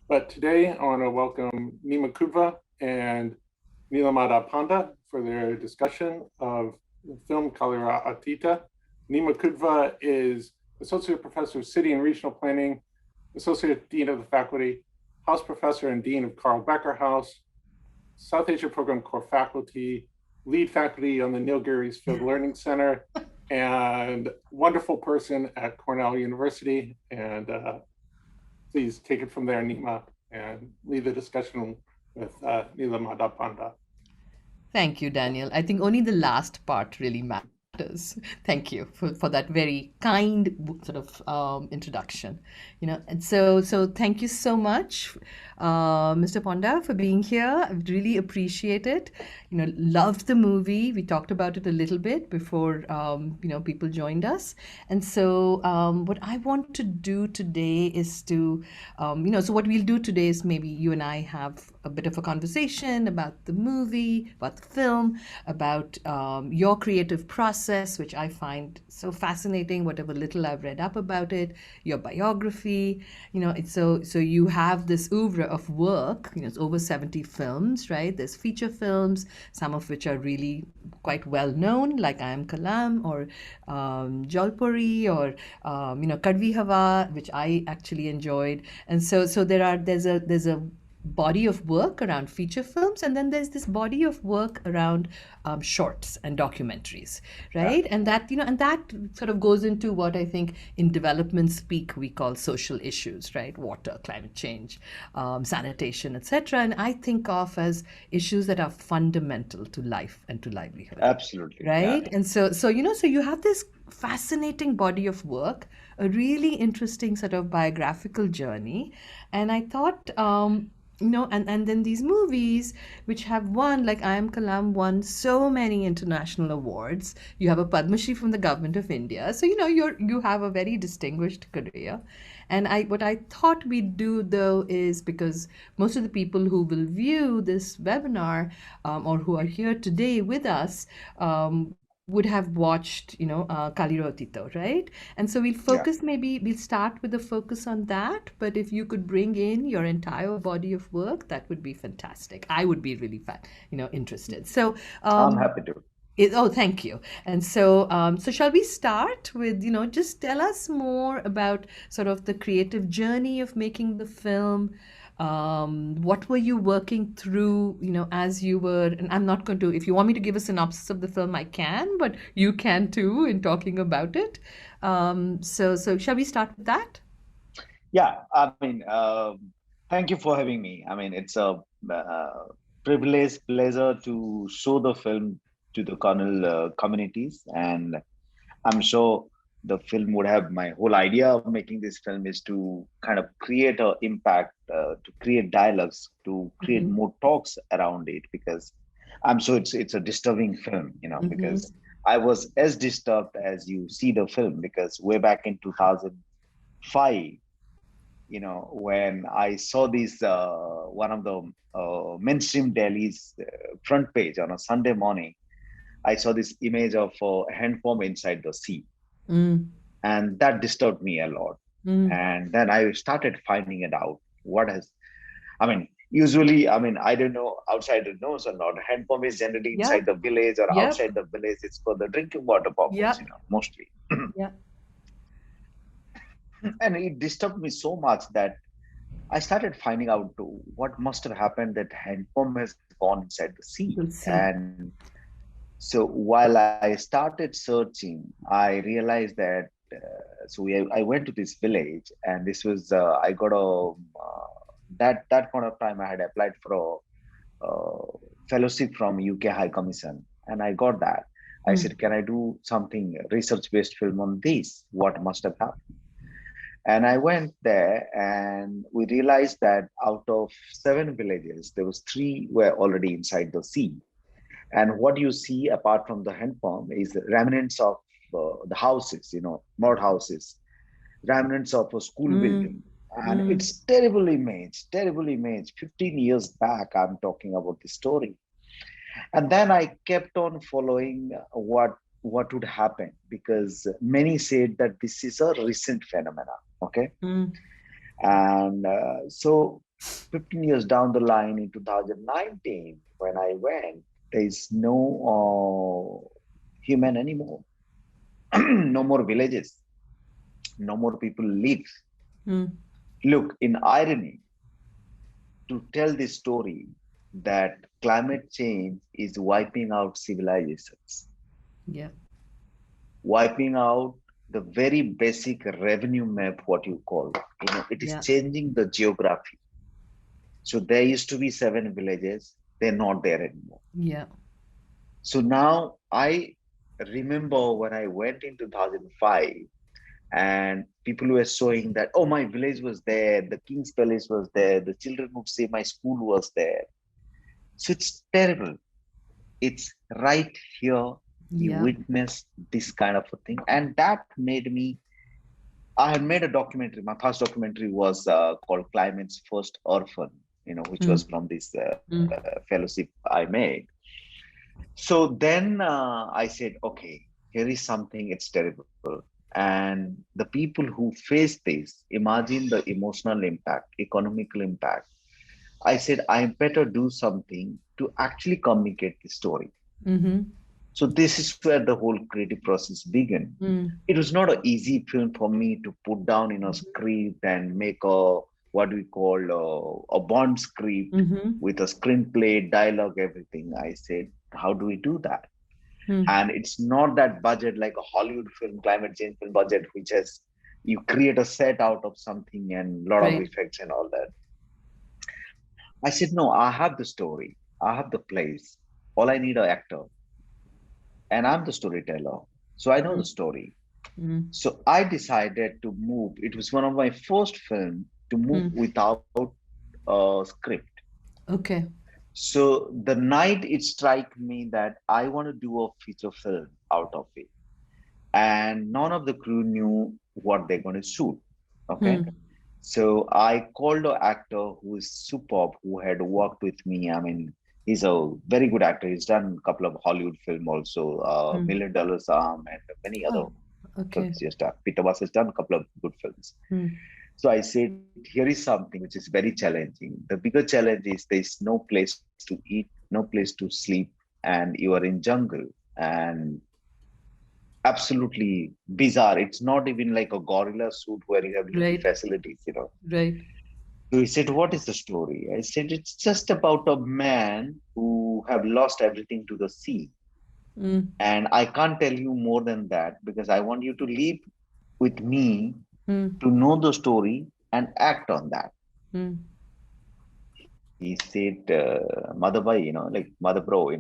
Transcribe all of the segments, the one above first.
But today I want to welcome Neema Kudva and Nila Madhab Panda for their discussion of the film Kalira Atita. Neema Kudva is Associate Professor of City and Regional Planning, Associate Dean of the Faculty, House Professor and Dean of Carl Becker House, South Asia Program Core Faculty, Lead Faculty on the Neil Gary's Field Learning Center, and wonderful person at Cornell University. And please take it from there, Neema, and lead the discussion with Nila Madhab Panda. Thank you, Daniel. I think only the last part really matters. Thank you for that very kind sort of introduction. And so thank you so much, Mr. Ponda, for being here. I really appreciate it. Loved the movie. We talked about it a little bit before people joined us. And so what I want to do today is so what we'll do today is maybe you and I have a bit of a conversation about the movie, about the film, about your creative process, which I find so fascinating, whatever little I've read up about it, your biography. It's so you have this oeuvre of work. It's over 70 films, right? There's feature films, some of which are really quite well known, like I Am Kalam or Jalpuri or Kadvi Hawa, which I actually enjoyed. And so there's a body of work around feature films, and then there's this body of work around shorts and documentaries, right? And that sort of goes into what I think in development speak we call social issues, right? Water, climate change, sanitation, etc. And I think of as issues that are fundamental to life and to livelihood, Absolutely. Yeah. right? And so you have this fascinating body of work, a really interesting sort of biographical journey. And I thought, and then these movies which have won, like I Am Kalam, won so many international awards. You have a Padma Shri from the government of India, so you have a very distinguished career. And what I thought we'd do though is, because most of the people who will view this webinar or who are here today with us would have watched, Kalira Atita, right? And so Yeah. we'll start with a focus on that. But if you could bring in your entire body of work, that would be fantastic. I would be really interested. So, I'm happy to. oh, thank you. And so shall we start with, just tell us more about sort of the creative journey of making the film. What were you working through, as you were, and I'm not going to, if you want me to give a synopsis of the film, I can, but you can too in talking about it. So shall we start with that? Yeah. Thank you for having me. I mean, it's a privilege, pleasure to show the film to the Cornell communities. And I'm sure the film would have, my whole idea of making this film is to kind of create an impact, to create dialogues, to create Mm-hmm. more talks around it, because I'm sure it's a disturbing film, Mm-hmm. because I was as disturbed as you see the film, because way back in 2005, when I saw this, one of the mainstream Delhi's front page on a Sunday morning, I saw this image of a hand pump inside the sea, Mm, and that disturbed me a lot. mm. And then I started finding it out. What has, I mean, usually, I don't know outside the knows or not. Hand pump is generally Yeah. inside the village or Yep. outside the village. It's for the drinking water purpose, Yep. mostly. Yep. And it disturbed me so much that I started finding out what must have happened, that hand pump has gone inside the sea. We'll see. And so while I started searching, I realized that. I went to this village, and this was I got a that point of time I had applied for a fellowship from UK High Commission, and I got that. I Mm, said, "Can I do something research-based film on this? What must have happened?" And I went there, and we realized that out of 7 villages, there was 3 were already inside the sea. And what you see apart from the hand pump is remnants of the houses, mud houses, remnants of a school mm, building. And mm. it's terrible image, terrible image. 15 years back, I'm talking about the story. And then I kept on following what would happen, because many said that this is a recent phenomena. Okay. Mm, And so 15 years down the line in 2019, when I went, there is no human anymore. No more villages, no more people live. Mm. Look, in irony, to tell this story that climate change is wiping out civilizations, Yeah. wiping out the very basic revenue map, what you call, it is Yeah. changing the geography. So there used to be 7 villages, they're not there anymore. Yeah. So now I remember when I went in 2005 and people were showing that, oh, my village was there, the King's Palace was there, the children would say my school was there. So it's terrible. It's right here. You Yeah. witness this kind of a thing. And that made me, I had made a documentary. My first documentary was called Climate's First Orphan, which was Mm. from this Mm. fellowship I made. So then I said, okay, here is something, it's terrible. And the people who face this, imagine the emotional impact, economical impact. I said, I better do something to actually communicate the story. Mm-hmm. So this is where the whole creative process began. Mm. It was not an easy film for me to put down in a script and make a, what we call a bond script Mm-hmm. with a screenplay, dialogue, everything. I said, how do we do that? Mm. And it's not that budget like a Hollywood film, climate change film budget, which has, you create a set out of something and a lot of Right. effects and all that. I said, no, I have the story, I have the place. All I need an actor, and I'm the storyteller. So I know the Mm. story. Mm. So I decided to move. It was one of my first films to move Mm. without a script. Okay. So the night it struck me that I want to do a feature film out of it. And none of the crew knew what they're going to shoot. Okay. Mm. So I called an actor who is superb, who had worked with me. I mean, he's a very good actor. He's done a couple of Hollywood film also, Mm. Million Dollar Arm and many other Oh, okay. films he has done. Peter Bass has done a couple of good films. Mm. So I said, here is something which is very challenging. The bigger challenge is there's no place to eat, no place to sleep, and you are in jungle. And absolutely bizarre. It's not even like a gorilla suit where you have little Right. facilities. Right. So he said, what is the story? I said, it's just about a man who have lost everything to the sea. Mm. And I can't tell you more than that because I want you to live with me Mm. to know the story and act on that. Mm. He said, Mother Bhai, like Mother Bro,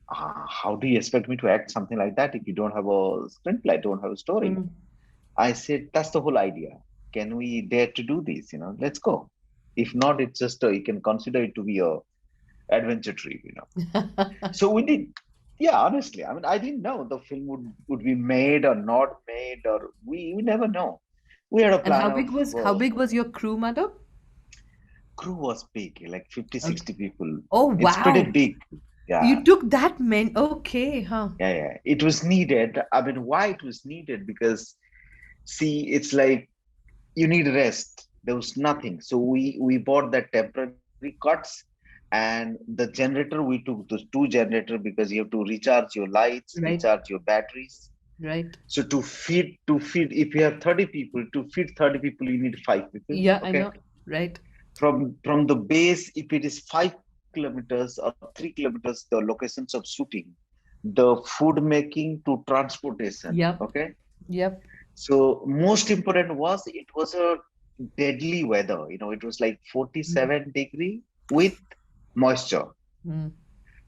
how do you expect me to act something like that if you don't have a screenplay, don't have a story? Mm. I said, that's the whole idea. Can we dare to do this? Let's go. If not, it's just you can consider it to be a adventure trip. So we did. Yeah, honestly, I mean, I didn't know the film would be made or not made, or we never know. We had a And plan of how big was your crew, madam? crew was big, like 50, Okay. 60 people. Oh, It's pretty wow. big. Yeah, You took that many. Okay, huh? yeah. It was needed. I mean, why it was needed? Because see, it's like you need rest. There was nothing. So we bought that temporary cuts and the generator, we took those 2 generators because you have to recharge your lights, Right. recharge your batteries. Right. So to feed, if you have 30 people, to feed 30 people, you need 5 people. Yeah, I Okay. know. Right. From the base, if it is 5 kilometers or 3 kilometers, the locations of shooting, the food making to transportation. Yep. Okay. Yep. So most important was it was a deadly weather. It was like Mm. 47 degree with moisture. Mm.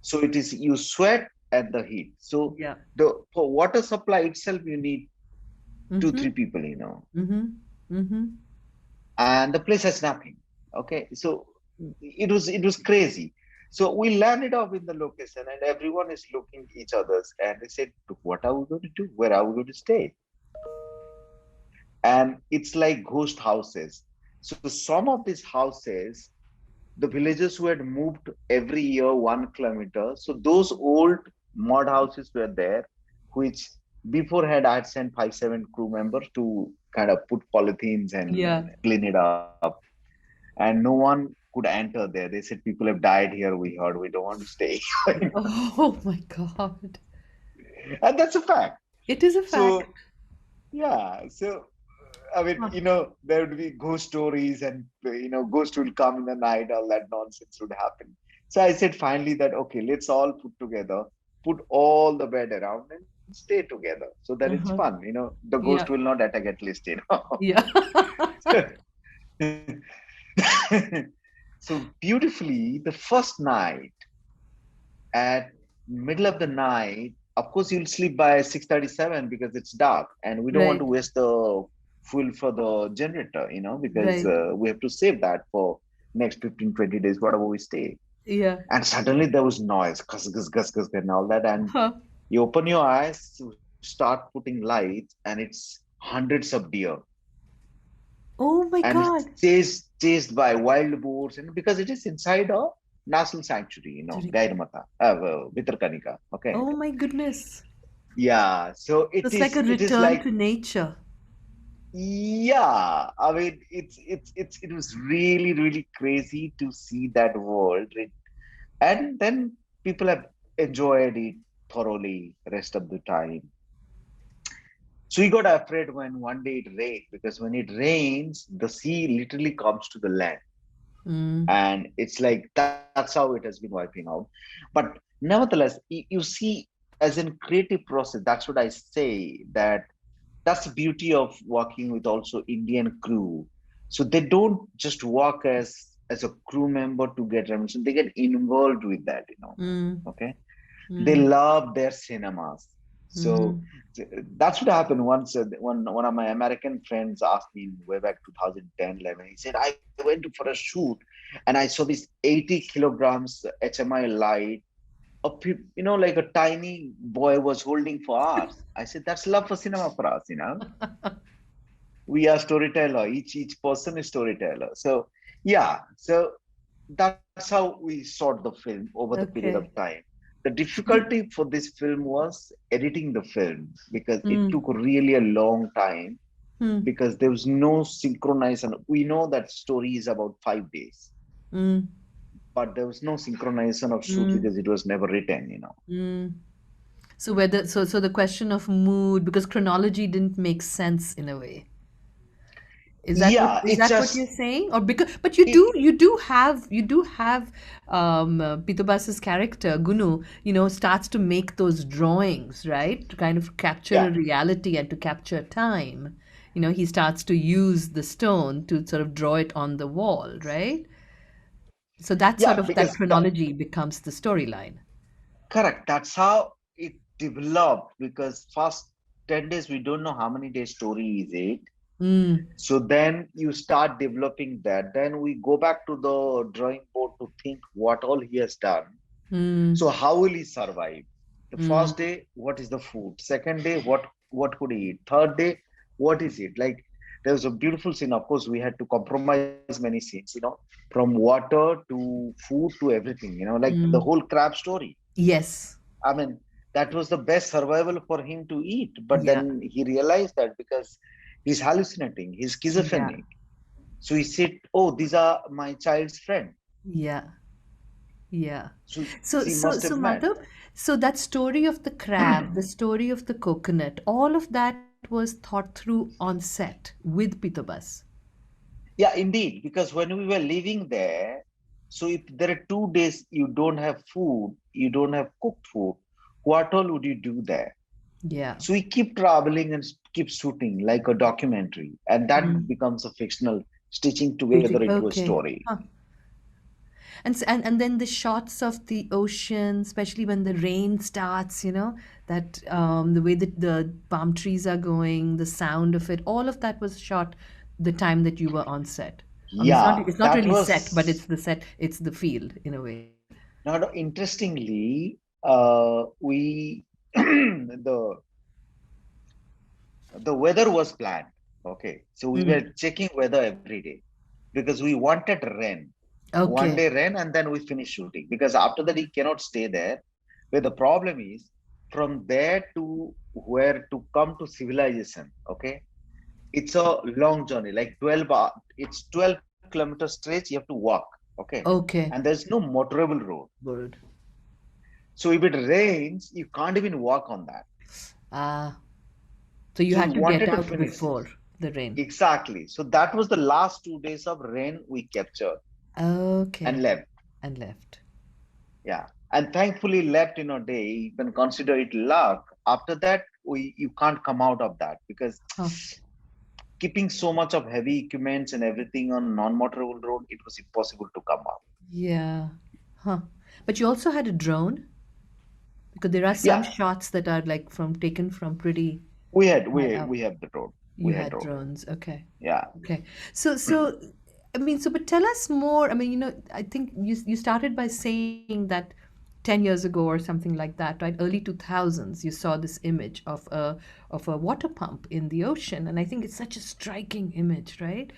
So it is you sweat and the heat. So Yeah. the for water supply itself, you need two, Mm-hmm. three people, Mm-hmm. Mm-hmm. and the place has nothing. Okay. So it was crazy. So we landed up in the location and everyone is looking each other's and they said, what are we going to do? Where are we going to stay? And it's like ghost houses. So some of these houses, the villagers who had moved every year 1 kilometer, so those old mud houses were there, which before I had sent 5, 7 crew members to kind of put polythenes and Yeah. clean it up. and no one could enter there. They said people have died here. We heard, we don't want to stay. Oh my God. And that's a fact. It is a fact. So yeah, so I mean, Huh. there would be ghost stories, and ghost will come in the night. All that nonsense would happen. So I said finally that okay, let's all put together, put all the bed around, and stay together, so that it's fun. Uh-huh. The ghost will Yeah. not attack at least. Yeah. So beautifully, the first night at middle of the night, of course you'll sleep by 6:37 because it's dark, and we don't want to Right. waste the fuel for the generator, because Right. we have to save that for next 15-20 days, whatever we stay. Yeah. And suddenly there was noise, gus, gus, gus, gus, and all that. And Huh. you open your eyes to start putting lights, and it's hundreds of deer, Oh my and it's God. chased by wild boars, and because it is inside a national sanctuary, Terrific. Gairmata, Vitarkanika. Okay. Oh my goodness. Yeah, so So it's like a it is return like, to nature. yeah, I mean, it was really, really crazy to see that world. And then people have enjoyed it thoroughly rest of the time. So we got afraid when one day it rained, because when it rains, the sea literally comes to the land. Mm. And it's like that's how it has been wiping out. But nevertheless, you see, as in creative process, that's what I say, that that's the beauty of working with also Indian crew. So they don't just work as a crew member to get remuneration, they get involved with that. Mm. Okay. They Mm. love their cinemas. So Mm. that's what happened once. One of my American friends asked me way back 2010, 11. He said, I went for a shoot and I saw this 80 kilograms HMI light. Like a tiny boy was holding for us. I said, that's love for cinema for us. We are storyteller. Each person is storyteller. So yeah, so that's how we shot the film over the period of Okay. time. The difficulty for this film was editing the film, because it Mm. took really a long time, Mm. because there was no synchronization. We know that story is about 5 days, Mm. but there was no synchronization of shoot Mm. because it was never written. Mm. So the question of mood, because chronology didn't make sense in a way. Yeah, Is it's that what just you're saying? Or because but it. you do have Pitobas's character Gunu, starts to make those drawings, right? To kind of capture Yeah, a reality and to capture time. He starts to use the stone to sort of draw it on the wall, right? So that yeah, sort of because that chronology becomes the storyline. correct. That's how it developed. Because first 10 days we don't know how many days story is it. Mm, So then you start developing that. Then we go back to the drawing board to think what all he has done. mm, So how will he survive? The first mm, day, what is the food? Second day, what could he eat? Third day, what is it? Like there was a beautiful scene. Of course, we had to compromise many scenes, from water to food to everything, like the mm. whole crab story. Yes. I mean, that was the best survival for him to eat. But Yeah. then he realized that because he's hallucinating, he's Yeah. schizophrenic. So he said, "Oh, these are my child's friend." Yeah. Yeah. So So, he so, must so, have met. Madhav, so that story of the crab, the story of the coconut, all of that was thought through on set with Pitobas. Yeah, indeed. Because when we were living there, so if there are 2 days you don't have food, you don't have cooked food, what all would you do there? Yeah. So we keep traveling and keep shooting like a documentary, and that Mm. becomes a fictional stitching together Staging. into a Okay. story. Huh. And then the shots of the ocean, especially when the rain starts, that the way that the palm trees are going, the sound of it, all of that was shot the time that you were on set. I mean, Yeah, it's not that really set, but it's was the set, it's the field in a way. now interestingly, we the the weather was planned. Okay, so we were Mm. checking weather every day because we wanted rain. One Okay. day rain, and then we finish shooting, because after that he cannot stay there. Where the problem is, from there to where to come to civilization. Okay, it's a long journey, like 12 hours. It's 12 plus 7 kilometer stretch, you have to walk. Okay. Okay. And there's no motorable road. Good. So if it rains, you can't even walk on that. Ah, so you So we had to get wanted to out finish before this. the rain. Exactly. So that was the last 2 days of rain we captured and Okay. left. And left. Yeah. And thankfully left in a day. You can consider it luck. After that, you can't come out of that because Huh. keeping so much of heavy equipments and everything on non-motorable road, it was impossible to come out. Yeah. Huh. But you also had a drone because there are some Yeah, shots that are like from taken from pretty we had high we up. we have the road. We You had had road. drones. Okay. Yeah. Okay. So I mean, so but tell us more. I mean, I think you started by saying that 10 years ago or something like that, right? Early 2000s, you saw this image of a water pump in the ocean, and I think it's such a striking image, right?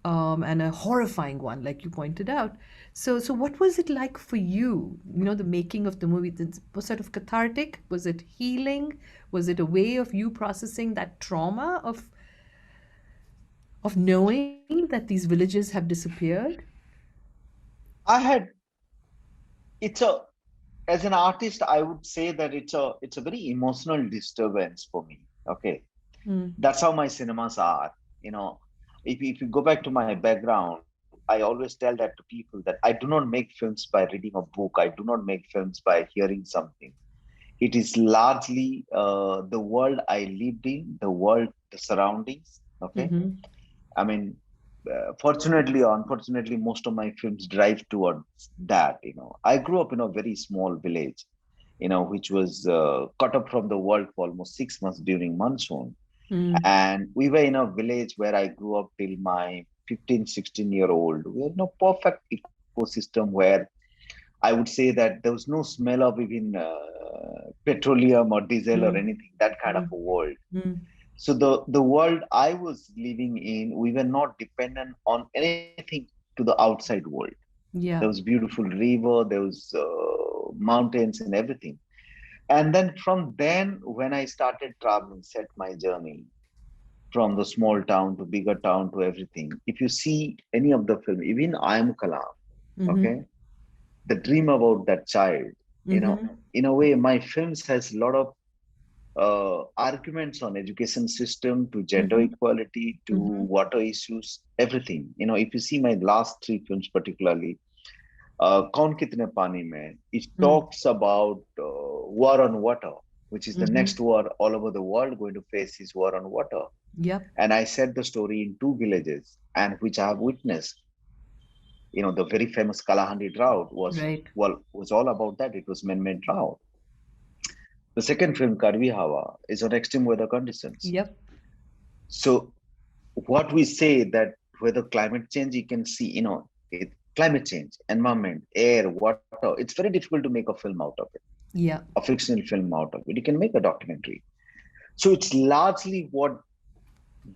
And a horrifying one, like you pointed out. So what was it like for you? The making of the movie. Was sort of cathartic? Was it healing? Was it a way of you processing that trauma of knowing that these villages have disappeared? I had it's a as an artist, I would say that it's a very emotional disturbance for me. Okay. Mm, That's how my cinemas are. You know, if you go back to my background, I always tell that to people that I do not make films by reading a book. I do not make films by hearing something. It is largely the world I lived in, the world, the surroundings. Okay. mm-hmm, I mean, fortunately or unfortunately, most of my films drive towards that. I grew up in a very small village, which was cut off from the world for almost 6 months during monsoon. mm, And we were in a village where I grew up till my 15, 16-year-old. We had no perfect ecosystem where I would say that there was no smell of even petroleum or diesel or mm, anything, that kind of mm, a world. mm. So the world I was living in, we were not dependent on anything to the outside world. There was Yeah. beautiful river, there was mountains and everything. And then from then, when I started traveling, set my journey from the small town to bigger town to everything. If you see any of the film, even I Am Kalam, Mm-hmm, okay, the dream about that child, mm-hmm, in a way, my films has a lot of arguments on education system to gender mm-hmm, equality to mm-hmm, water issues, everything. If you see my last three films, particularly Kaun Kitne Pani Mein, it mm, talks about war on water, which is the mm-hmm. next war all over the world going to face is war on water. Yep. And I set the story in two villages, and which I have witnessed. The very famous Kalahandi drought Right. was all about that. It was man-made drought. The second film, Karvi Hawa, is on extreme weather conditions. Yep. So what we say that whether climate change, you can see, climate change, environment, air, water, it's very difficult to make a film out of it, Yeah. a fictional film out of it. You can make a documentary. So it's largely what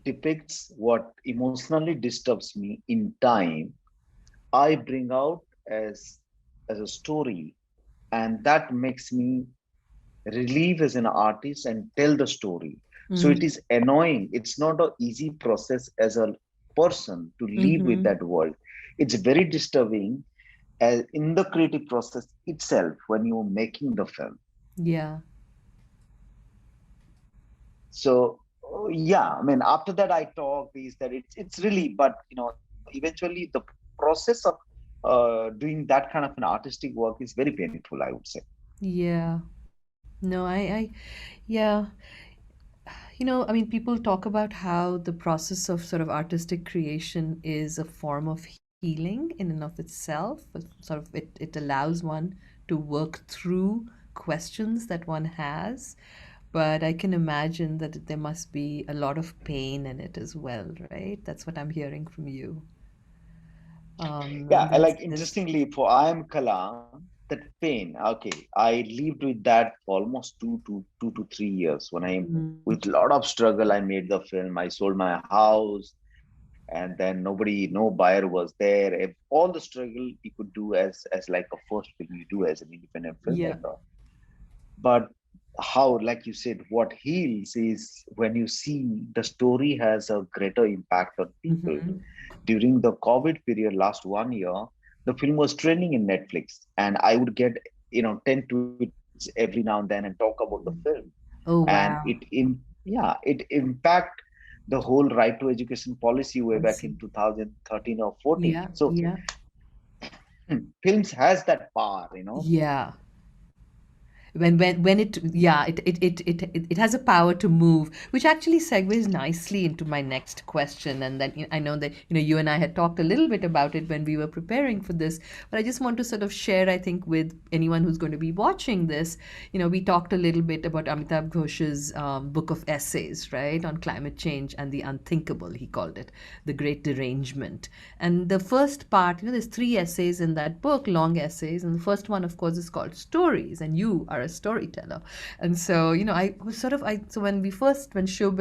depicts what emotionally disturbs me in time. I bring out as a story, and that makes me relieve as an artist and tell the story. So it Mm, is annoying. It's not an easy process as a person to live with mm-hmm. that world. It's very disturbing as in the creative process itself when you're making the film. Yeah. So yeah, I mean, after that I talk is that it's really, but eventually the process of doing that kind of an artistic work is very painful, I would say. Yeah. No, yeah. I mean, people talk about how the process of sort of artistic creation is a form of healing in and of itself. Sort of it allows one to work through questions that one has. But I can imagine that there must be a lot of pain in it as well, right? That's what I'm hearing from you. Yeah, And I there's like this. interestingly for I Am Kalam, that pain. Okay, I lived with that for almost 2 to 3 years when I, Mm, with a lot of struggle, I made the film. I sold my house, and then no buyer was there. All the struggle you could do as like a first film you do as an independent yeah. filmmaker. But how, like you said, what heals is when you see the story has a greater impact on people. Mm-hmm. during the COVID period, last 1 year, the film was trending in Netflix, and I would get 10 tweets every now and then and talk about the film, Oh, and wow. it impact the whole right to education policy way I back see. in 2013 or 14. Yeah, So yeah, films has that power. yeah. When it yeah it has a power to move, which actually segues nicely into my next question. And then I know that you and I had talked a little bit about it when we were preparing for this, but I just want to sort of share, I think, with anyone who's going to be watching this. We talked a little bit about Amitabh Ghosh's book of essays, right, on climate change and the unthinkable, he called it, the great derangement. And the first part, there's three essays in that book, long essays, and the first one, of course, is called Stories, and you are a storyteller. And so, I was sort of, so when Shub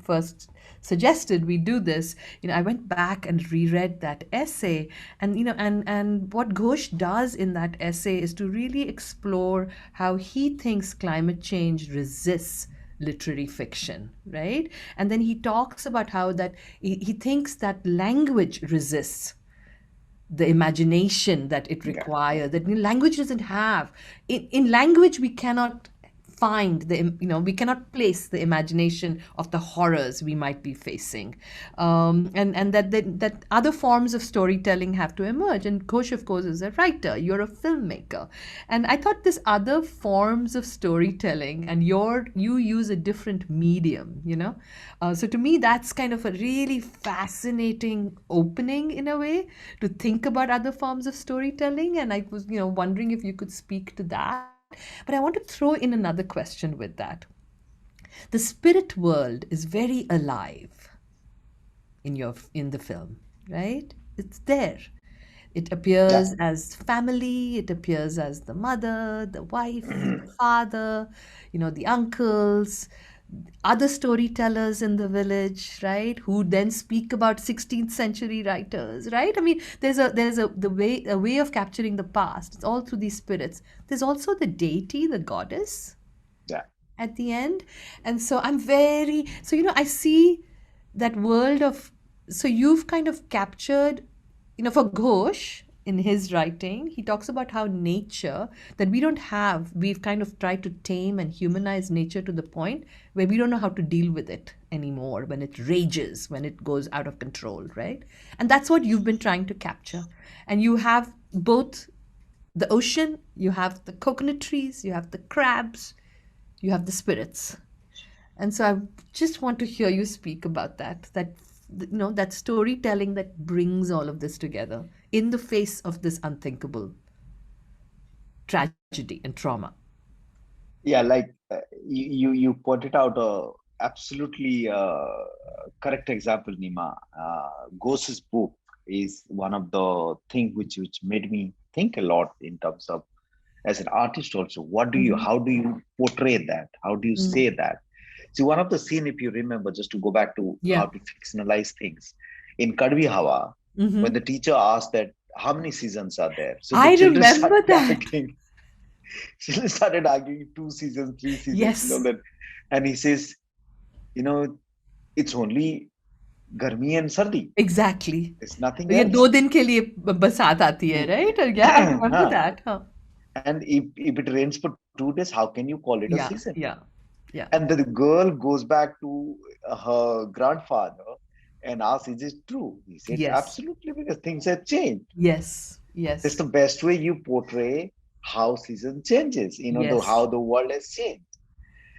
first suggested we do this, I went back and reread that essay. And and what Ghosh does in that essay is to really explore how he thinks climate change resists literary fiction, right? And then he talks about how that he thinks that language resists the imagination that it Yeah. requires, that language doesn't have. In language we cannot find we cannot place the imagination of the horrors we might be facing. And that other forms of storytelling have to emerge. And Ghosh, of course, is a writer, you're a filmmaker, and I thought this other forms of storytelling, and you use a different medium, so to me that's kind of a really fascinating opening in a way to think about other forms of storytelling. And I was wondering if you could speak to that. But I want to throw in another question with that. The spirit world is very alive in the film, right? It's there. It Yeah. appears as family, it appears as the mother, the wife, the father, the uncles, other storytellers in the village, right? Who then speak about 16th century writers, right? I mean, there's a way of capturing the past. It's all through these spirits. There's also the deity, the goddess Yeah. at the end. And so I see that world of, so you've kind of captured, for Ghosh in his writing, he talks about how nature that we've kind of tried to tame and humanize nature to the point where we don't know how to deal with it anymore, when it rages, when it goes out of control, right? And that's what you've been trying to capture. And you have both the ocean, you have the coconut trees, you have the crabs, you have the spirits. And so I just want to hear you speak about that storytelling that brings all of this together in the face of this unthinkable tragedy and trauma. Yeah, like you pointed out a absolutely correct example, Nima. Ghost's book is one of the things which made me think a lot in terms of, as an artist also, Mm-hmm. how do you portray that? How do you Mm. say that? See, one of the scene, if you remember, just to go back to how Yeah. to fictionalize things, in Kadvi Hawa, when Mm-hmm. the teacher asked that how many seasons are there, so the I children remember started that. arguing. Children started arguing 2 seasons, 3 seasons, Yes, that, and he says, you know, it's only Garmi and Sardi. exactly. It's nothing ये else. 2 दिन के लिए बरसात आती है, Hmm. right? Yeah, I remember Huh. that. Huh. And if it rains for 2 days, how can you call it a Yeah, season? yeah, yeah. And the girl goes back to her grandfather and asks, is it true? He said, Yes, absolutely, because things have changed. yes, That's yes, the best way you portray how season changes, yes, how the world has changed.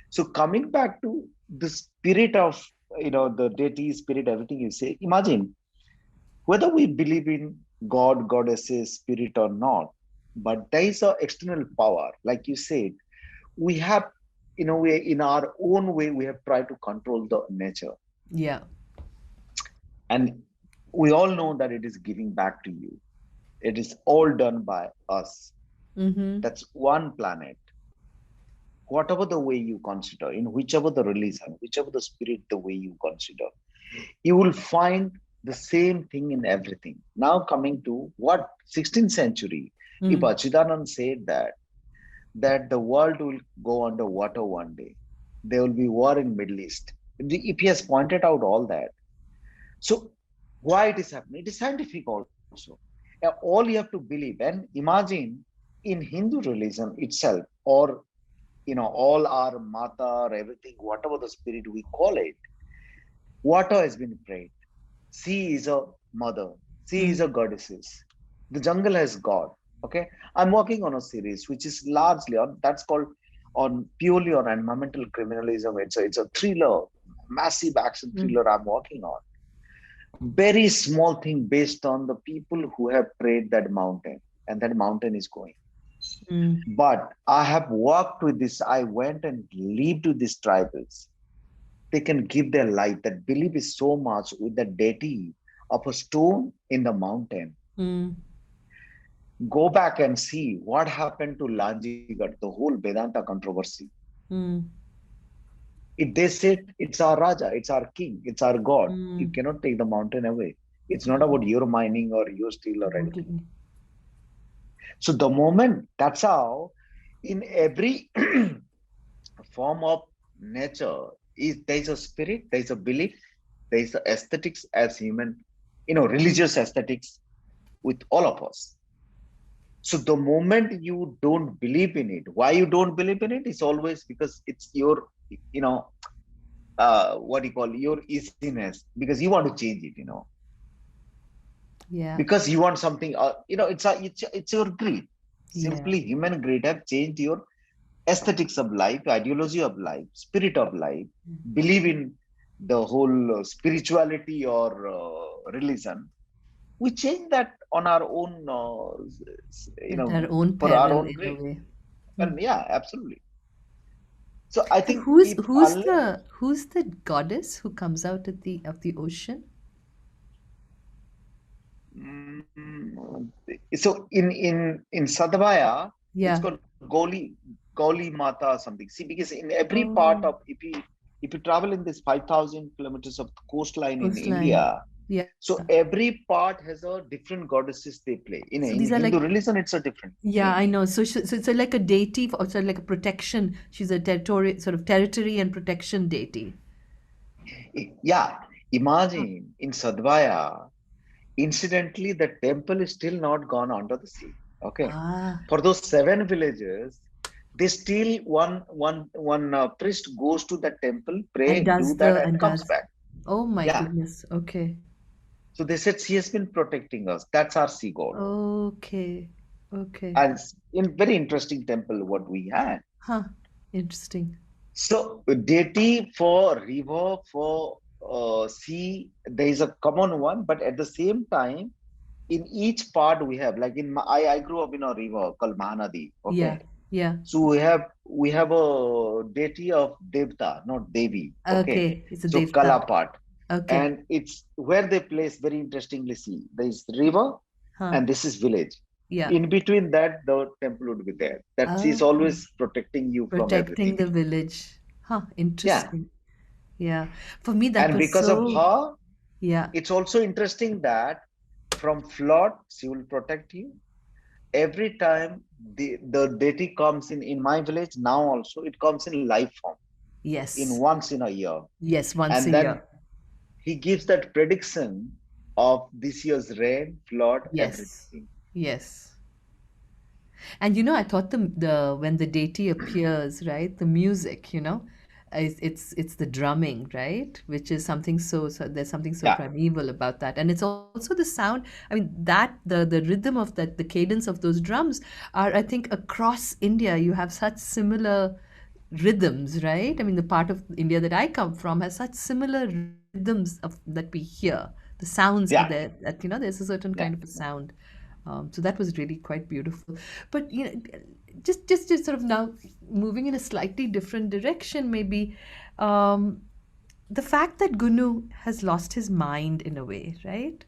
So coming back to the spirit of, the deity spirit, everything you say, imagine whether we believe in God, goddesses, spirit or not, but there is an external power. Like you said, we have, we in our own way, we have tried to control the nature. yeah. And we all know that it is giving back to you. It is all done by us. Mm-hmm. That's one planet. Whatever the way you consider, in whichever the religion, whichever the spirit, the way you consider, you will find the same thing in everything. Now coming to what 16th century, if Mm. Achidanand said that the world will go under water one day, there will be war in Middle East. If he has pointed out all that, so why it is happening. It is scientific also. All you have to believe and imagine in Hindu religion itself, or all our mata or everything, whatever the spirit we call it, water has been prayed. Sea is a mother. Sea is Mm, a goddesses. The jungle has God. Okay. I'm working on a series which is largely on that's called on purely on environmental criminalism. It's a thriller, massive action mm, thriller I'm working on. Very small thing based on the people who have prayed that mountain, and that mountain is going. mm, But I have worked with this. I went and lived with these tribals. They can give their life. That belief is so much with the deity of a stone in the mountain. mm, Go back and see what happened to Lanjigat, the whole Vedanta controversy. mm, If they said it's our Raja, it's our king, it's our God, you mm. cannot take the mountain away. It's not about your mining or your steel or anything. Totally. So the moment, that's how in every form of nature is there is a spirit, there is a belief, there is a aesthetics as human, religious aesthetics with all of us. So the moment you don't believe in it, why you don't believe in it is always because it's your, you know, what do you call your easiness, because you want to change it, Yeah. because you want something, it's your greed. Yeah. Simply human greed have changed your aesthetics of life, ideology of life, spirit of life, believe in the whole spirituality or religion. We change that on our own, At our own for our peril own in a greed. way. And Mm. yeah, absolutely. So I So think who's if who's the who's the goddess who comes out at the of the ocean? so in Satavaya, it's Yeah. called Goli Mata or something. See, because in every part of Oh, if you travel in this 5,000 kilometers of coastline in coastline. India, Yeah. so every part has a different goddesses they play. So In these are Hindu like, religion, it's a different yeah, thing. I know. So it's like a deity, or sort of like a protection. She's a territory, sort of territory and protection deity. Yeah, Huh. imagine in Sadvaya, incidentally, the temple is still not gone under the sea. Okay, Ah, for those 7 villages, they still one priest goes to the temple, and pray, do does that, the and and comes does. back. Oh my Yeah. goodness. Okay. So they said she has been protecting us. That's our sea god. Okay. Okay. And in very interesting temple, what we had. Huh. Interesting. So deity for river, for sea, there is a common one, but at the same time, in each part we have, like I grew up in a river called Mahanadi. Yeah. Okay. Yeah. So we have a deity of Devta, not Devi. Okay. Okay. It's a So devta. Kala part. Okay. And it's where they place very interestingly see. There is river Huh. and this is village. Yeah. In between that, the temple would be there. That is Okay. always protecting you from Protecting everything. the village. Huh. Yeah. Interesting. Yeah. For me, that And was because of so, her, yeah. it's also interesting that from flood, she will protect you. Every time the deity comes in my village now also, it comes in live form in Yes. once in a year. Yes. Once And a then year. he gives that prediction of this year's rain, flood, Yes. everything. Yes. And I thought the when the deity appears, right, the music, it's the drumming, right, which is something so there's something so Yeah. primeval about that, and it's also the sound. I mean, that the rhythm of that, the cadence of those drums are, I think, across India. You have such similar rhythms, right? I mean, the part of India that I come from has such similar rhythms of that we hear. The sounds are Yeah. there. That there's a certain Yeah. kind of a sound. So that was really quite beautiful. But just sort of now moving in a slightly different direction, maybe. Um, the fact that Gunu has lost his mind in a way, right?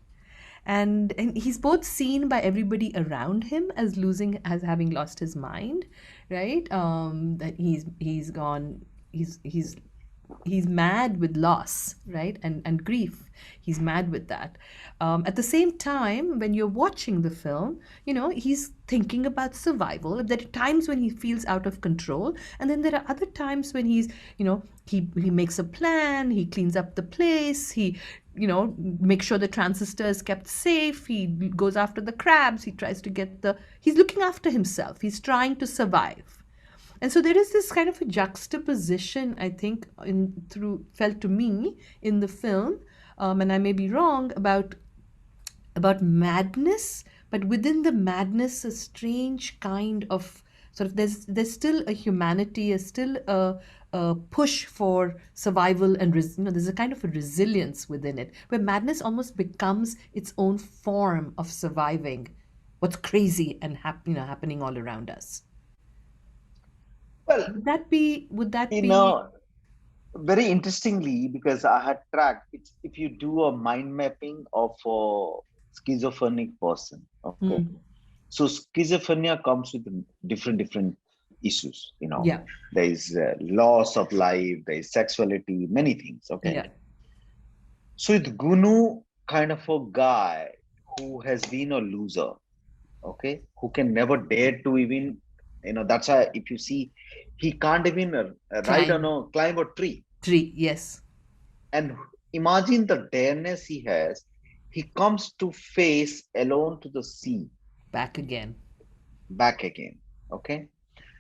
And he's both seen by everybody around him as having lost his mind, right? That he's gone, he's he's mad with loss, right? And grief. He's mad with that. At the same time, when you're watching the film, he's thinking about survival. There are times when he feels out of control, and then there are other times when he makes a plan, he cleans up the place, he makes sure the transistor is kept safe, he goes after the crabs, he tries to he's looking after himself, he's trying to survive. And so there is this kind of a juxtaposition, I think, felt to me in the film, and I may be wrong about madness, but within the madness, a strange kind of sort of there's still a humanity, still a push for survival, and there's a kind of a resilience within it, where madness almost becomes its own form of surviving what's crazy and happening all around us. Well, Would that be very interestingly, because I had tracked it's if you do a mind mapping of a schizophrenic person, okay. Hmm. So schizophrenia comes with different issues. Yeah, There is loss of life, there is sexuality, many things. Okay. yeah, So it's Gunu, kind of a guy who has been a loser, okay, who can never dare to even, that's why if you see, he can't even climb a tree. yes, And imagine the dareness he has. He comes to face alone to the sea, back again. back again. Okay.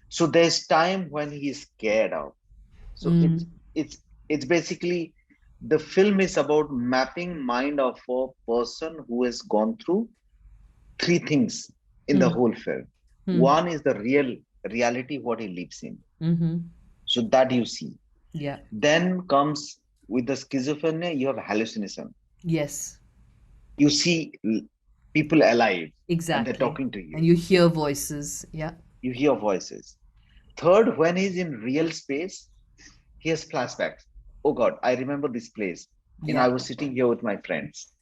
So there's time when he's scared out. So it's Mm, it's it's basically, the film is about mapping mind of a person who has gone through three things in the mm, whole film. mm, One is the reality what he lives in. mm-hmm. So that you see. Yeah, Then comes with the schizophrenia, you have hallucination. yes, You see people alive and they're exactly. talking to And you. you hear voices. Yeah, You hear voices. Third, when he's in real space, he has flashbacks. Oh God, I remember this place. I yeah. was sitting here with my friends.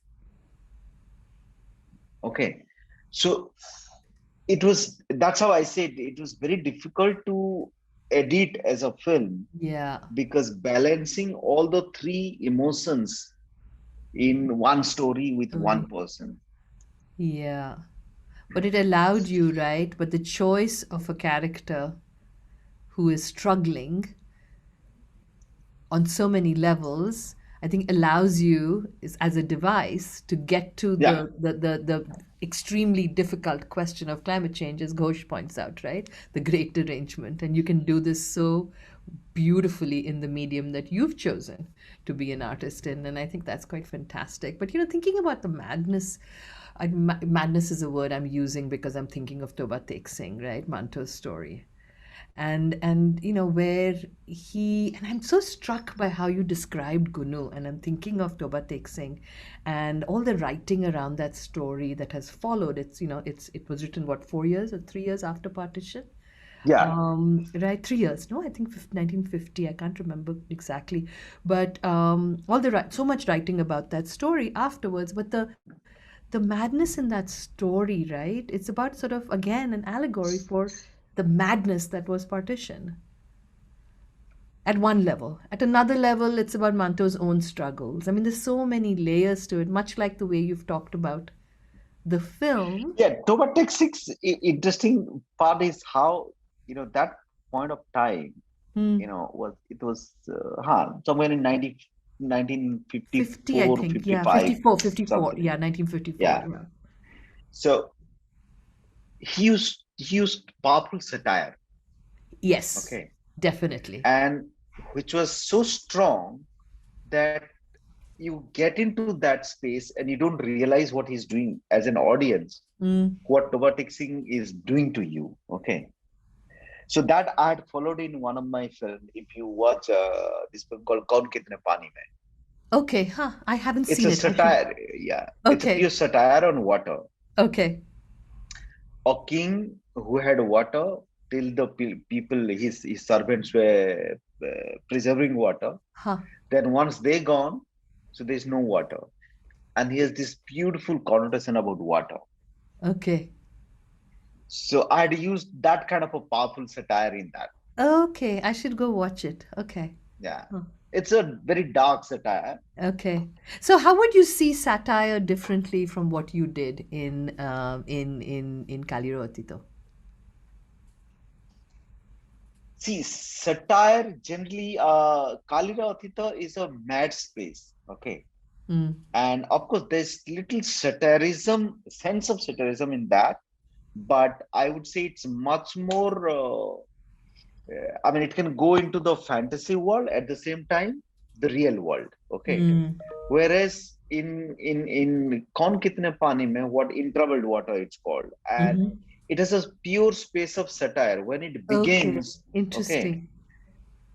Okay. So that's how I said it was very difficult to edit as a film, Yeah, because balancing all the three emotions in one story with one right. person. Yeah. But it allowed you, right? But the choice of a character who is struggling on so many levels, I think allows you as a device to get to Yeah. the extremely difficult question of climate change, as Ghosh points out, right? The great derangement. And you can do this so beautifully in the medium that you've chosen to be an artist in. And I think that's quite fantastic. But, thinking about the madness, madness is a word I'm using because I'm thinking of Toba Tek Singh, right? Manto's story. And where and I'm so struck by how you described Gunu, and I'm thinking of Toba Tek Singh and all the writing around that story that has followed. It was written, what, 4 years or 3 years after partition? Yeah. Right, 3 years. No, I think 1950. I can't remember exactly, but so much writing about that story afterwards. But the madness in that story, right? It's about sort of, again, an allegory for the madness that was partition at one level. At another level, it's about Manto's own struggles. I mean, there's so many layers to it, much like the way you've talked about the film. Yeah. Toba Tech 6, interesting part is how, that point of time, Hmm. was somewhere in 50, I 1954, think. Yeah, 55, 54, 54. something. Yeah, 1954. Yeah. Yeah. So he used powerful satire, Yes, okay, definitely. and which was so strong that you get into that space and you don't realize what he's doing as an audience, Mm. what Tovatixing is doing to you. Okay. So that I had followed in one of my films. If you watch this film called Kaun Kitne Pani Mein, Okay, huh. I haven't it's seen a it. I should. satire. Yeah, it's a pure Okay, satire on water. okay. A king who had water till the people, his servants were preserving water. Huh. Then once they gone, so there's no water, and he has this beautiful connotation about water. Okay. So I'd used that kind of a powerful satire in that. Okay, I should go watch it. Okay. Yeah. Huh. It's a very dark satire. Okay. So how would you see satire differently from what you did in Kalira Atita? See, satire generally, Kalira Atita is a mad space. Okay. Mm. And of course, there's little satirism, sense of satirism in that, but I would say it's much more. I mean, it can go into the fantasy world at the same time, the real world. Okay. Mm. Whereas in Kaun Kitne Pani Mein, what in troubled water it's called, and Mm-hmm. it has a pure space of satire. When it Okay. begins, okay, Interesting.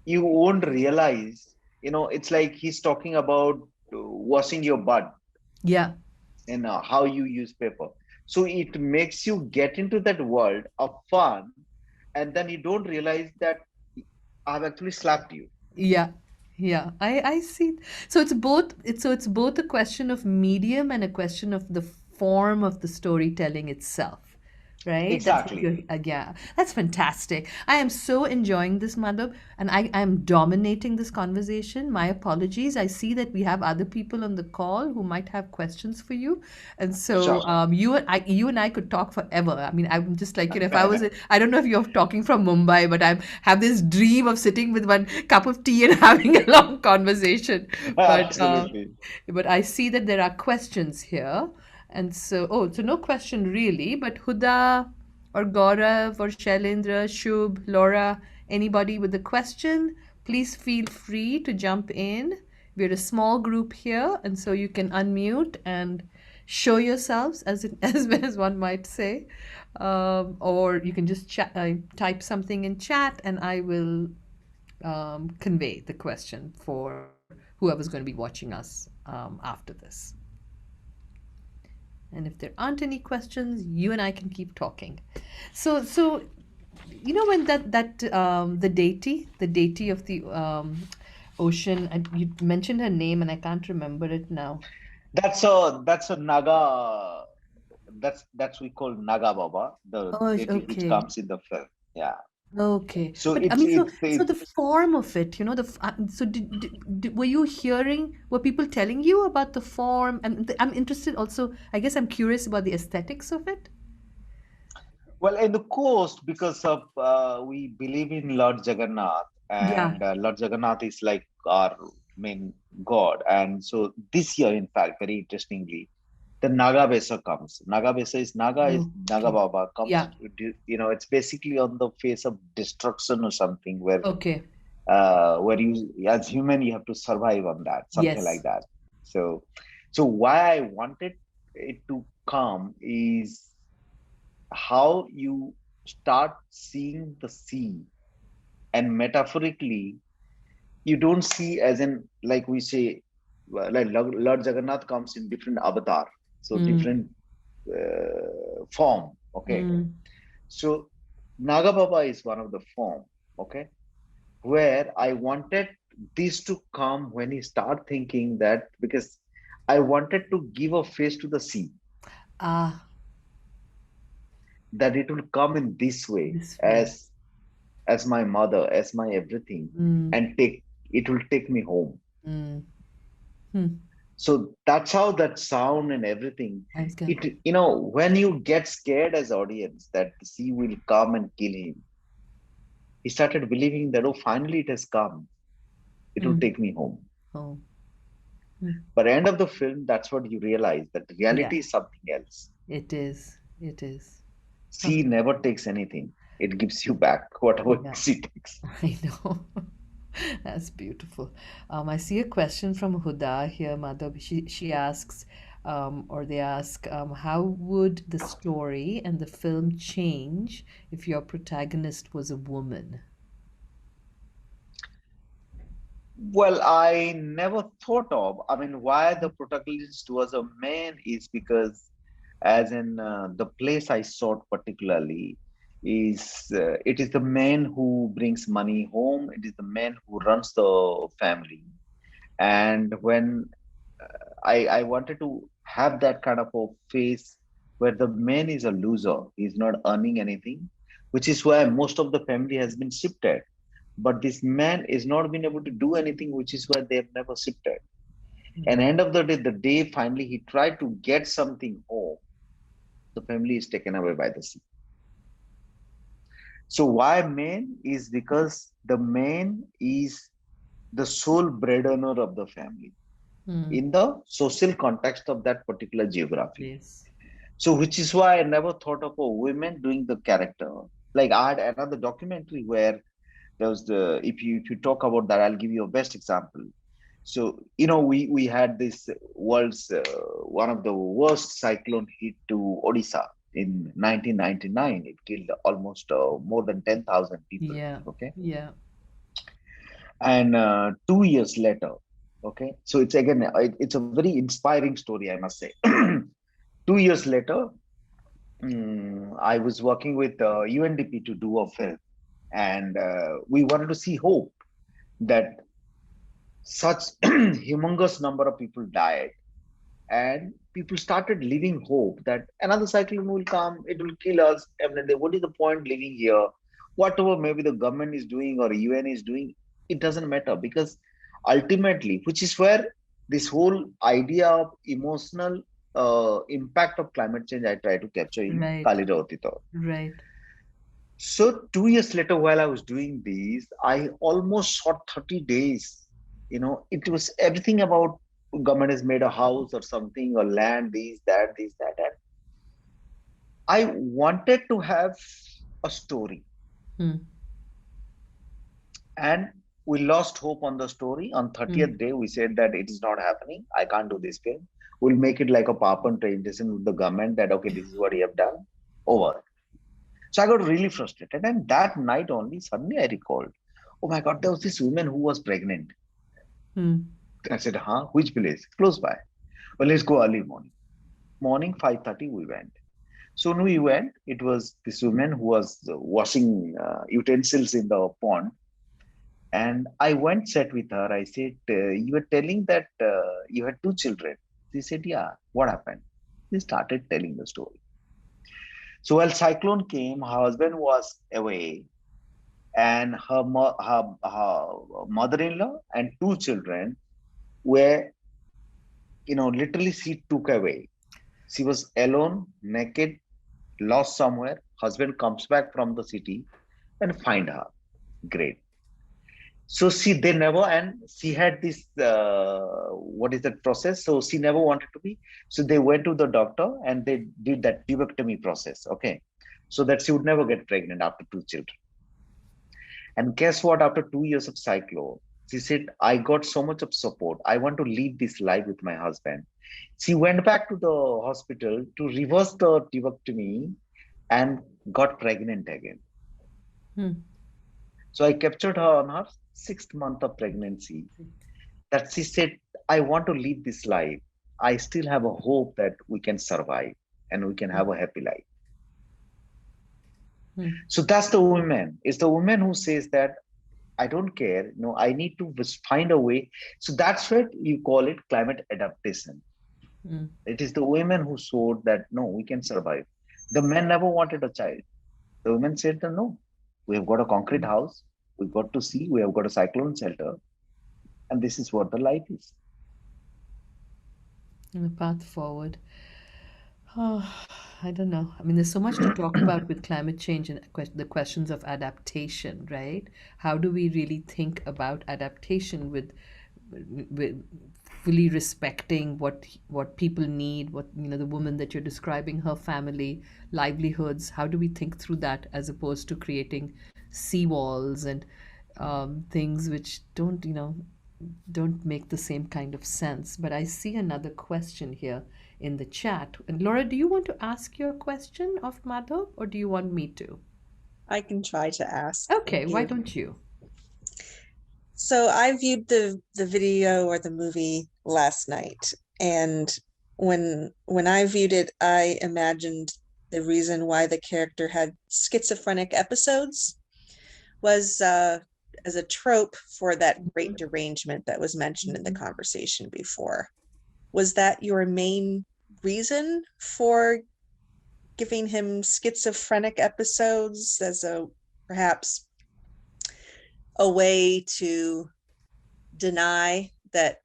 you won't realize, it's like he's talking about washing your butt Yeah. and how you use paper. So it makes you get into that world of fun, and then you don't realize that I've actually slapped you. Yeah. Yeah. I see. So it's both a question of medium and a question of the form of the storytelling itself. Right? That's what Exactly. you're, yeah, that's fantastic. I am so enjoying this, Madhab, and I am dominating this conversation. My apologies. I see that we have other people on the call who might have questions for you, and so Sure. you and I could talk forever. I mean, I'm just like, if I was, I don't know if you're talking from Mumbai, but I have this dream of sitting with one cup of tea and having a long conversation. But Absolutely. but I see that there are questions here. And so, oh, so no question really, but Huda or Gaurav or Shailendra, Shubh, Laura, anybody with a question, please feel free to jump in. We're a small group here, and so you can unmute and show yourselves, as one might say, or you can just type something in chat, and I will convey the question for whoever's going to be watching us after this. And if there aren't any questions, you and I can keep talking. So when the deity of the ocean, and you mentioned her name, and I can't remember it now. That's a Naga. That's we call Naga Baba, the Oh, deity which okay. comes in the film. Yeah. Okay, So but I it's mean, so it's so the it's form of it, so were you hearing, were people telling you about the form? And I'm interested also, I guess I'm curious about the aesthetics of it. well in the coast because of we believe in Lord Jagannath, Yeah. and Lord Jagannath is like our main god. And so this year, in fact, very interestingly, the Naga Besa comes. Naga Besa is Naga is Naga Okay. Baba comes. Yeah. It's basically on the face of destruction or something, Okay. where you as human you have to survive on that, something like Yes. that. So so why I wanted it to come is how you start seeing the sea, and metaphorically you don't see as in, like we say, like Lord Jagannath comes in different avatar, so Mm, different form. Okay. mm, So Naga Baba is one of the form. Okay. Where I wanted this to come when he start thinking that, because I wanted to give a face to the sea, ah, that it will come in this way, this way. as my mother, as my everything, Mm, and it will take me home. mm, hmm. So that's how that sound and everything. I was gonna. When you get scared as audience that the sea will come and kill him, he started believing that, oh, finally it has come. It will Mm, take me home. oh, mm. But end of the film, that's what you realize, that Yeah, reality is something else. it is. It is. Huh. Sea never takes anything. It gives you back whatever Yeah, sea takes. I know. That's beautiful. I see a question from Huda here, Madhav. She asks, or they ask, how would the story and the film change if your protagonist was a woman? Well, I never thought of. I mean, why the protagonist was a man is because, as in the place I sought particularly, is it is the man who brings money home. It is the man who runs the family. And when I wanted to have that kind of a face where the man is a loser, he's not earning anything, which is why most of the family has been shifted. but this man is not been able to do anything, which is why they have never shifted. And Mm. end of the day finally he tried to get something home, the family is taken away by the sea. So why man is because the man is the sole breadwinner of the family Mm. in the social context of that particular geography. Yes. So which is why I never thought of a woman doing the character. Like I had another documentary where there was the if you talk about that, I'll give you a best example. So we had this world's one of the worst cyclone hit to Odisha in 1999. It killed almost more than 10,000 people. Yeah. Okay, Yeah. and 2 years later, okay, so it's again it's a very inspiring story, I must say. 2 years later, I was working with UNDP to do a film, and we wanted to see hope that such humongous number of people died, and people started living hope that another cyclone will come, it will kill us. And then what is the point living here? Whatever maybe the government is doing or UN is doing, it doesn't matter, because ultimately, which is where this whole idea of emotional impact of climate change I try to capture in Right. Kalira Atita. Right. So 2 years later, while I was doing these, I almost shot 30 days. It was everything about government has made a house or something or land, these, that, this, that. And I wanted to have a story. Mm. And we lost hope on the story. On Mm. 30th day, we said that it is not happening. I can't do this film. We'll make it like a PowerPoint presentation with the government that, okay, this is what you have done. Over. So I got really frustrated. And that night only, suddenly I recalled, oh my God, there was this woman who was pregnant. Mm. I said, huh? Which village? Close by. Well, let's go early morning. Morning 5:30 we went. So when we went, it was this woman who was washing utensils in the pond. And I went, sat with her. I said, you were telling that you had two children. She said, yeah. What happened? She started telling the story. So while cyclone came, her husband was away, and her mother-in-law and two children were, literally she took away. She was alone, naked, lost somewhere. Husband comes back from the city and find her. Great. So they never, and she had this, what is that process? So she never wanted to be. So they went to the doctor and they did that tubectomy process. Okay. So that she would never get pregnant after two children. And guess what? After 2 years of cyclo, she said, I got so much of support. I want to live this life with my husband. She went back to the hospital to reverse the tubectomy and got pregnant again. Mm. So I captured her on her 6th month of pregnancy, that she said, I want to live this life. I still have a hope that we can survive and we can have a happy life. Mm. So that's the woman. It's the woman who says that I don't care. No, I need to find a way. So that's what you call it climate adaptation. Mm. It is the women who showed that no, we can survive. The men never wanted a child. The women said that no, we have got a concrete Mm. house, we've got to sea, we have got a cyclone shelter, and this is what the life is. And the path forward. Oh, I don't know. I mean, there's so much to talk about with climate change and the questions of adaptation, right? How do we really think about adaptation with fully respecting what people need, what the woman that you're describing, her family, livelihoods. How do we think through that as opposed to creating seawalls and things which don't make the same kind of sense. But I see another question here in the chat. And Laura, do you want to ask your question of Madhav, or do you want me to? I can try to ask. Okay, Thank why you. don't you? So I viewed the video or the movie last night, and when I viewed it, I imagined the reason why the character had schizophrenic episodes was as a trope for that great derangement that was mentioned in the conversation before. Was that your main reason for giving him schizophrenic episodes as a perhaps a way to deny that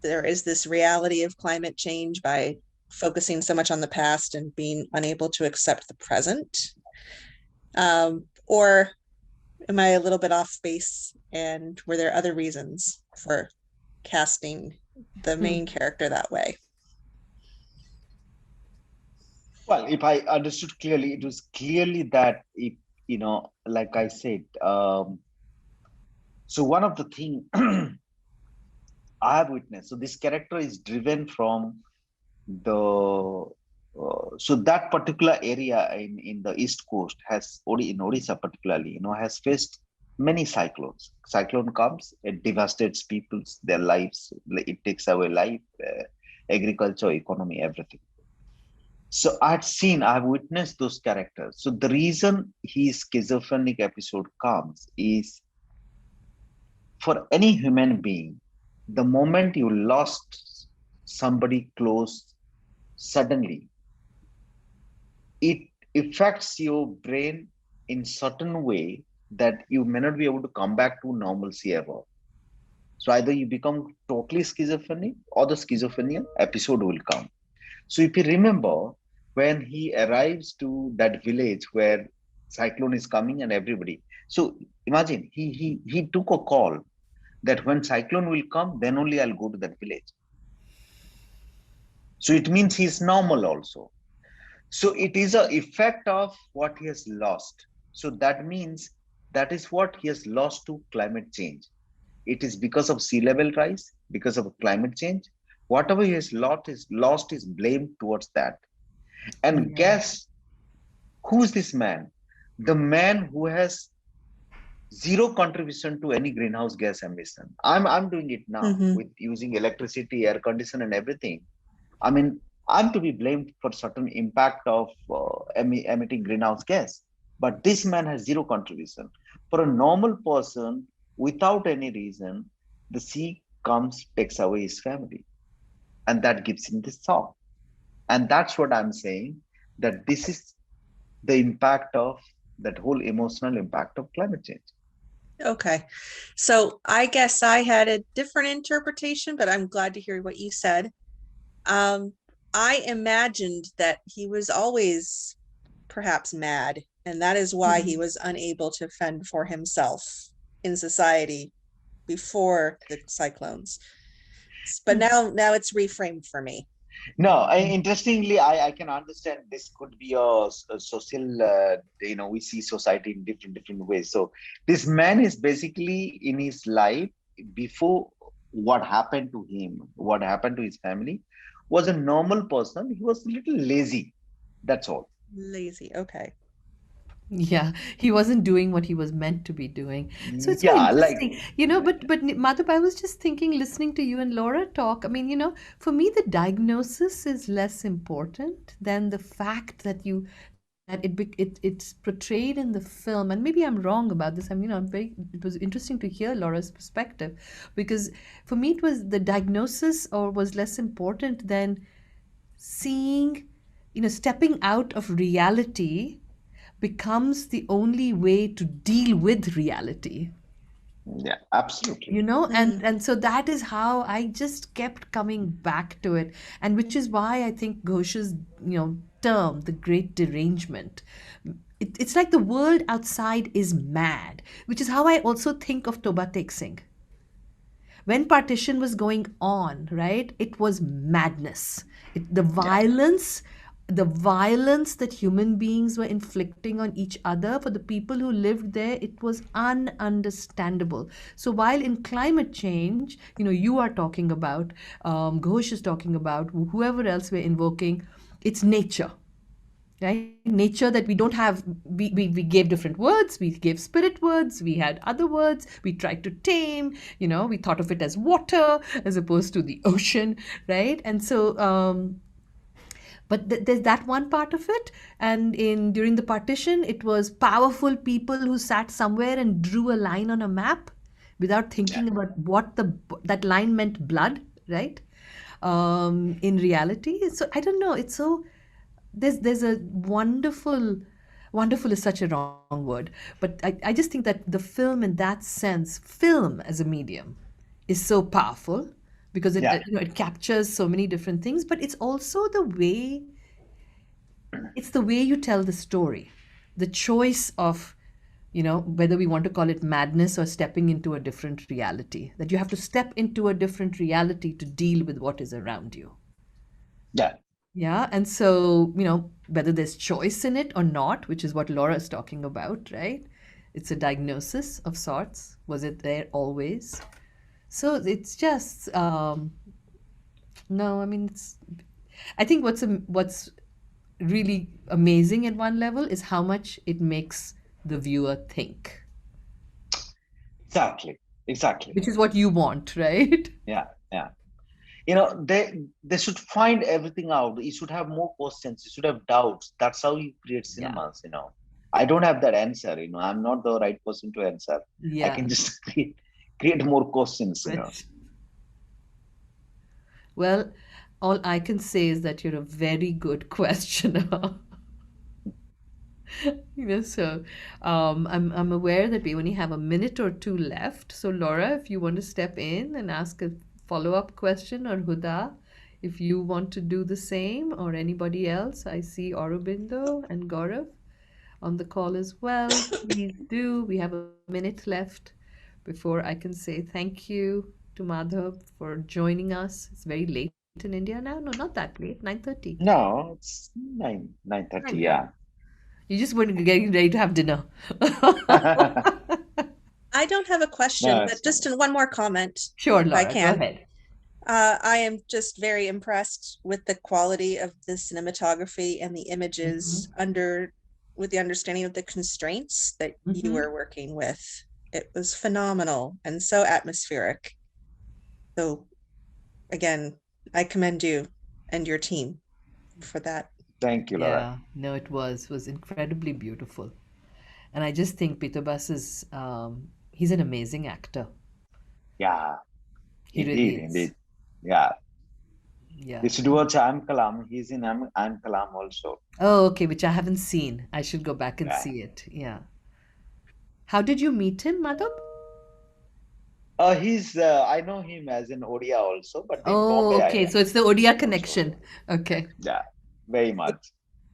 there is this reality of climate change by focusing so much on the past and being unable to accept the present? Or am I a little bit off base, and were there other reasons for casting the main character that way? Well, if I understood clearly, it was clearly that if, like I said, so one of the thing I have witnessed, so this character is driven from the so that particular area in the east coast has in Odisha particularly, has faced many cyclones. Cyclone comes, it devastates people's their lives, it takes away life, agriculture, economy, everything. So I've witnessed those characters. So the reason his schizophrenic episode comes is, for any human being, the moment you lost somebody close suddenly, it affects your brain in certain way that you may not be able to come back to normalcy ever. So either you become totally schizophrenic or the schizophrenia episode will come. So if you remember, when he arrives to that village where cyclone is coming and everybody, so imagine he took a call that when cyclone will come, then only I'll go to that village. So it means he's normal also. So it is an effect of what he has lost. So that means that is what he has lost to climate change. It is because of sea level rise, because of climate change. Whatever he has lost is blamed towards that. And guess who's this man? The man who has zero contribution to any greenhouse gas emission. I'm doing it now with using electricity, air condition, and everything. I mean, I'm to be blamed for certain impact of emitting greenhouse gas, but this man has zero contribution. For a normal person, without any reason, the sea comes, takes away his family, and that gives him this shock. And that's what I'm saying, that this is the impact of that whole emotional impact of climate change. Okay, so I guess I had a different interpretation, but I'm glad to hear what you said. I imagined that he was always perhaps mad, and that is why he was unable to fend for himself in society before the cyclones. But now it's reframed for me. No, interestingly, I can understand this could be a social, we see society in different ways. So this man is basically in his life, before what happened to him, what happened to his family, was a normal person. He was a little lazy. That's all. Lazy. Okay. Yeah, he wasn't doing what he was meant to be doing. So it's so Yeah, interesting, but Madhub, I was just thinking, listening to you and Laura talk. I mean, for me, the diagnosis is less important than the fact that it's portrayed in the film. And maybe I'm wrong about this. It was interesting to hear Laura's perspective, because for me, it was the diagnosis or was less important than seeing, stepping out of reality becomes the only way to deal with reality. Yeah, absolutely. And so that is how I just kept coming back to it, and which is why I think Ghosh's term, the great derangement, it's like the world outside is mad, which is how I also think of Toba Tek Singh. When partition was going on, right, it was madness. The violence that human beings were inflicting on each other, for the people who lived there, it was ununderstandable. So while in climate change, you are talking about, Ghosh is talking about, whoever else we're invoking, it's nature. Right? Nature that we don't have, we gave different words, we gave spirit words, we had other words, we tried to tame, we thought of it as water as opposed to the ocean, right? And so, but there's that one part of it. And during the partition, it was powerful people who sat somewhere and drew a line on a map without thinking about what that line meant, blood, right? In reality. So I don't know, it's so, there's a wonderful wonderful is such a wrong word, but I just think that the film in that sense, film as a medium, is so powerful because it Yeah. it captures so many different things, but it's also it's the way you tell the story, the choice of whether we want to call it madness or stepping into a different reality, that you have to step into a different reality to deal with what is around you. Yeah. Yeah. And so, whether there's choice in it or not, which is what Laura is talking about, right? It's a diagnosis of sorts. Was it there always? So it's just, no, I mean, I think what's really amazing at one level is how much it makes the viewer think, Exactly. which is what you want, right? Yeah. They should find everything out. You should have more questions. You should have doubts. That's how you create Yeah. cinemas. I don't have that answer. I'm not the right person to answer. I Yeah. can just create more questions. Well, all I can say is that you're a very good questioner. So I'm aware that we only have a minute or two left. So Laura, if you want to step in and ask a follow-up question, or Huda, if you want to do the same, or anybody else, I see Aurobindo and Gaurav on the call as well. Please do. We have a minute left before I can say thank you to Madhab for joining us. It's very late in India now. No, not that late. 9:30. No, it's 9:30. Yeah. You just weren't getting ready to have dinner. I don't have a question, No, but it's just one more comment, Sure, if I Laura, go can. ahead. I am just very impressed with the quality of the cinematography and the images with the understanding of the constraints that you were working with. It was phenomenal and so atmospheric. So again, I commend you and your team for that. Thank you, Laura. Yeah, no, it was incredibly beautiful. And I just think Peter Bus he's an amazing actor. Yeah, He really is. indeed. Yeah. Yeah. You should watch I'm Kalam. He's in I'm Kalam also. Oh, okay, which I haven't seen. I should go back and Yeah. see it. Yeah. How did you meet him, Madhab? I know him as an Odia also, but in Oh, Bombay, okay. So it's the Odia connection. Okay. Yeah, very much.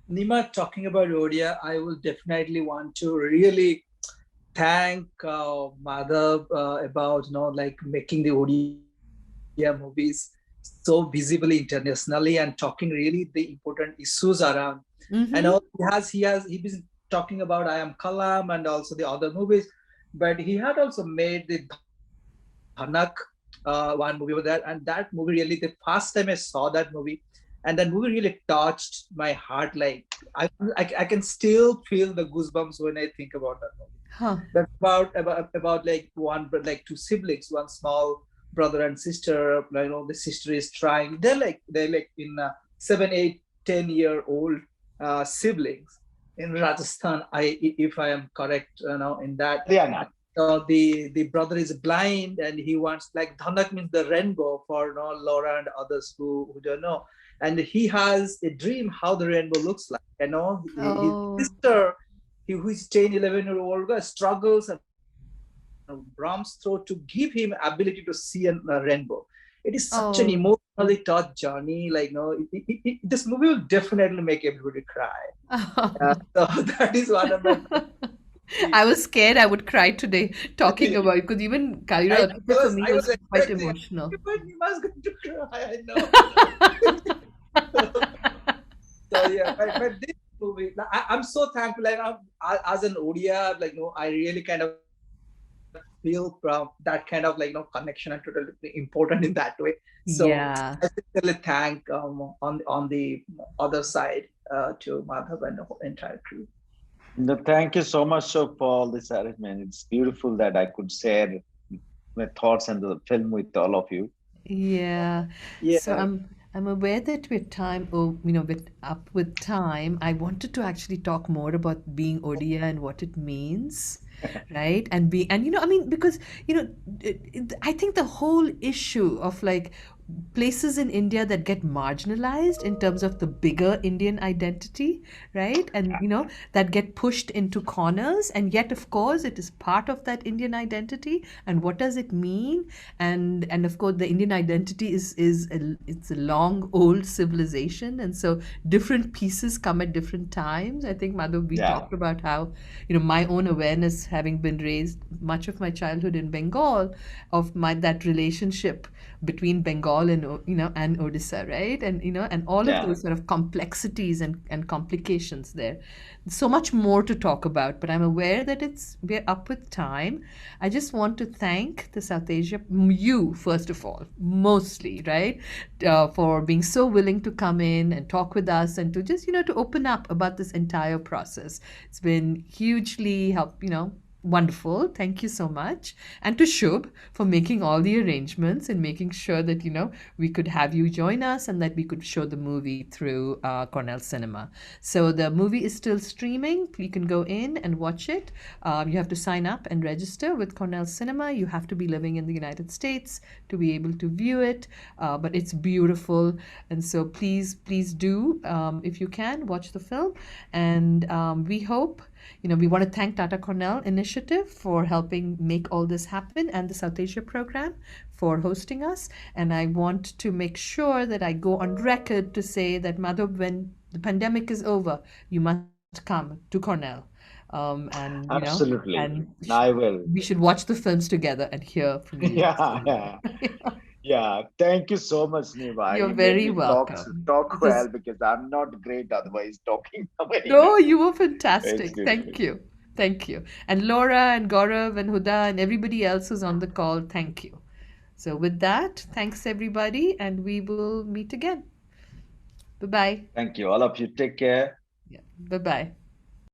Neema, talking about Odia, I will definitely want to really thank Madhav about making the Odia movies so visibly internationally and talking really the important issues around. And also he's been talking about I Am Kalam and also the other movies, but he had also made the Dhanak one movie with that, and that movie really, the first time I saw that movie, and that movie really touched my heart. Like I can still feel the goosebumps when I think about that movie. Huh. That's about like two siblings, one small brother and sister. The sister is trying. They're like in 7, 8, 10-year-old siblings in Rajasthan. If I am correct, in that. Yeah. The brother is blind and he wants, like, Dhanak means the rainbow for Laura and others who don't know, and he has a dream how the rainbow looks like. His sister, who is 10, 11-year-old girl, struggles and brams through to give him ability to see a rainbow. It is such an emotionally touched journey. This movie will definitely make everybody cry. So that is one of my. I was scared I would cry today talking about it, because even Kalira Atita for me was quite emotional. But you must go to cry, I know. So yeah, but this movie, I'm so thankful. As an Odia, I really kind of feel that kind of connection and totally important in that way. So yeah. I really thank on the other side to Madhav and the whole entire crew. No, thank you so much for all this arrangement. It's beautiful that I could share my thoughts and the film with all of you. Yeah. So I'm aware that up with time. I wanted to actually talk more about being Odia and what it means, right? And because I think the whole issue of places in India that get marginalized in terms of the bigger Indian identity, right? And that get pushed into corners, and yet of course it is part of that Indian identity. And what does it mean? And of course the Indian identity it's a long old civilization, and so different pieces come at different times. I think, Madhav, we Yeah. talked about how my own awareness, having been raised much of my childhood in Bengal, of that relationship between Bengal and and Odisha, right? And all of Yeah. those sort of complexities and complications there. So much more to talk about, but I'm aware that we're up with time. I just want to thank the South Asia, you first of all, mostly, right, for being so willing to come in and talk with us, and to just to open up about this entire process. It's been hugely wonderful. Thank you so much. And to Shubh for making all the arrangements and making sure that, we could have you join us and that we could show the movie through Cornell Cinema. So the movie is still streaming. You can go in and watch it. You have to sign up and register with Cornell Cinema. You have to be living in the United States to be able to view it. But it's beautiful. And so please do, if you can, watch the film. And we hope, we want to thank Tata Cornell Initiative for helping make all this happen, and the South Asia program for hosting us. And I want to make sure that I go on record to say that, Madhav, when the pandemic is over, you must come to Cornell. And Absolutely. and I will. we should watch the films together and hear from you. Yeah. Thank you so much, Neema. You're You made very me welcome. talk This- well, because I'm not great otherwise talking very No, well. you were fantastic. Excuse Thank me. you. Thank you. And Laura and Gaurav and Huda and everybody else who's on the call, thank you. So with that, thanks everybody, and we will meet again. Bye-bye. Thank you. All of you. Take care. Yeah. Bye-bye.